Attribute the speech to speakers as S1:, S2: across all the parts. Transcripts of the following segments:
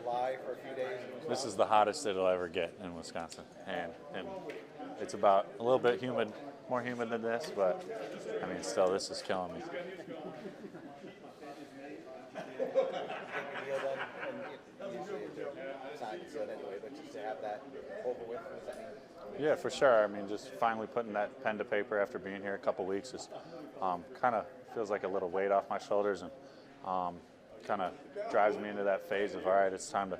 S1: by for a few days?
S2: This is the hottest it'll ever get in Wisconsin, and it's about a little bit humid, more humid than this, but I mean, still, this is killing me. Yeah, for sure. I mean, just finally putting that pen to paper after being here a couple weeks is kind of feels like a little weight off my shoulders, and kind of drives me into that phase of, all right, it's time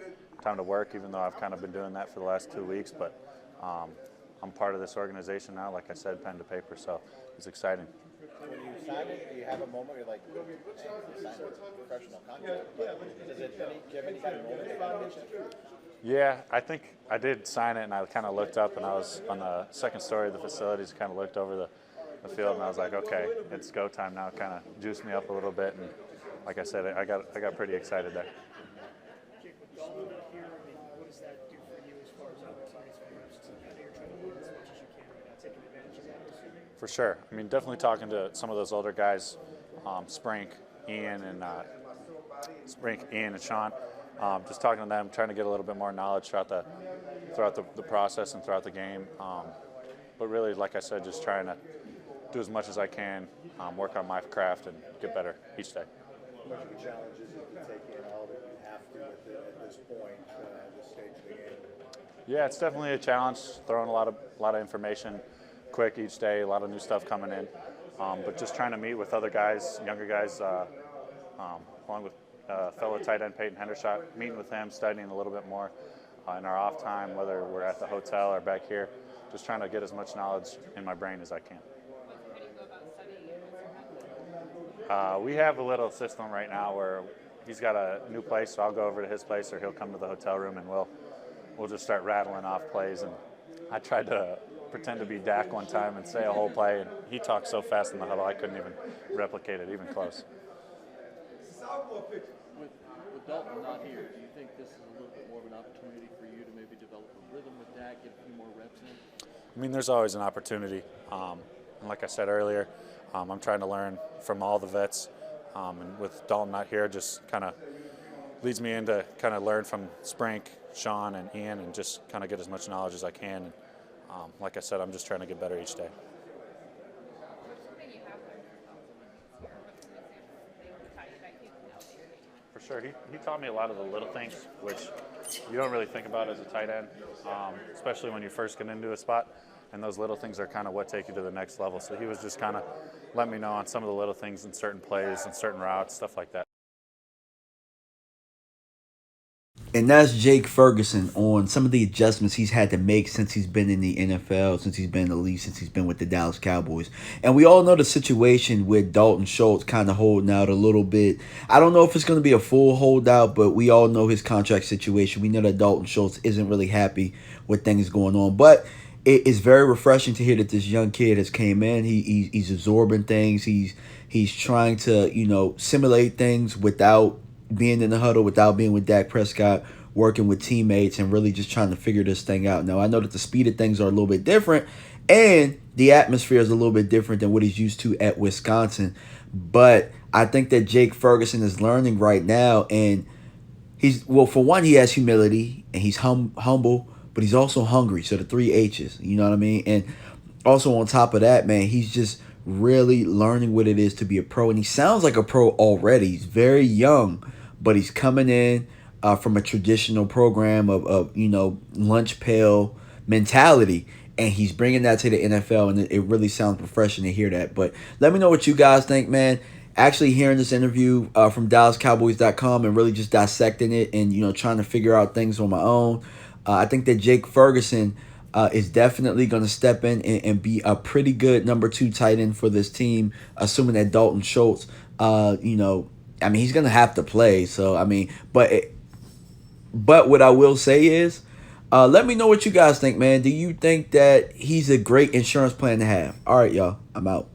S2: to work. Even though I've kind of been doing that for the last 2 weeks, but I'm part of this organization now. Like I said, pen to paper, so it's exciting.
S1: When you sign it, do you have a moment where you're like, you signed a professional contract? Do you have any kind of moment that kind of mention?
S2: Yeah, I think I did sign it, and I kind of looked up, and I was on the second story of the facilities, kind of looked over the field, and I was like, okay, it's go time now. Kind of juiced me up a little bit, and like I said, I got pretty excited there.
S3: Jake, with Dalton not here, I mean, what does that do for you as far as opportunities for reps? I know you're trying to learn as much as you can right now, taking advantage of that, I'm assuming.
S2: For sure. I mean, definitely talking to some of those older guys, Sprink, Ian, and Sean. Just talking to them, trying to get a little bit more knowledge throughout the process and throughout the game. But really, like I said, just trying to do as much as I can, work on my craft, and get better each day.
S1: How much of a challenge is it to take in all that you have to at this point, at this stage of the game?
S2: Yeah, it's definitely a challenge. Throwing a lot of information quick each day, a lot of new stuff coming in. But just trying to meet with other guys, younger guys, along with fellow tight end Peyton Hendershot, meeting with him, studying a little bit more in our off time, whether we're at the hotel or back here, just trying to get as much knowledge in my brain as I can. We have a little system right now where he's got a new place, so I'll go over to his place, or he'll come to the hotel room, and we'll just start rattling off plays. And I tried to pretend to be Dak one time and say a whole play, and he talked so fast in the huddle I couldn't even replicate it, even close.
S4: With Dalton not here, do you think this is a little bit more of an opportunity for you to maybe develop a rhythm with Dak, get a few more reps in?
S2: I mean, there's always an opportunity. And like I said earlier, I'm trying to learn from all the vets. And with Dalton not here, just kind of leads me into kind of learn from Sprink, Sean, and Ian, and just kind of get as much knowledge as I can. And like I said, I'm just trying to get better each day. For sure. He taught me a lot of the little things, which you don't really think about as a tight end, especially when you first get into a spot. And those little things are kind of what take you to the next level. So he was just kind of letting me know on some of the little things in certain plays and certain routes, stuff like that.
S5: And that's Jake Ferguson on some of the adjustments he's had to make since he's been in the NFL, since he's been in the league, since he's been with the Dallas Cowboys. And we all know the situation with Dalton Schultz kind of holding out a little bit. I don't know if it's going to be a full holdout, but we all know his contract situation. We know that Dalton Schultz isn't really happy with things going on. But it is very refreshing to hear that this young kid has came in. He's absorbing things. He's trying to, simulate things without being in the huddle, without being with Dak Prescott, working with teammates, and really just trying to figure this thing out. Now, I know that the speed of things are a little bit different, and the atmosphere is a little bit different than what he's used to at Wisconsin. But I think that Jake Ferguson is learning right now, and for one, he has humility, and he's humble, but he's also hungry. So the 3 H's, you know what I mean? And also on top of that, man, he's just really learning what it is to be a pro. And he sounds like a pro already. He's very young, but he's coming in from a traditional program of lunch pail mentality. And he's bringing that to the NFL, and it really sounds refreshing to hear that. But let me know what you guys think, man. Actually hearing this interview from DallasCowboys.com and really just dissecting it and, trying to figure out things on my own. I think that Jake Ferguson is definitely going to step in and be a pretty good number 2 tight end for this team, assuming that Dalton Schultz, he's going to have to play. So, but what I will say is, let me know what you guys think, man. Do you think that he's a great insurance plan to have? All right, y'all. I'm out.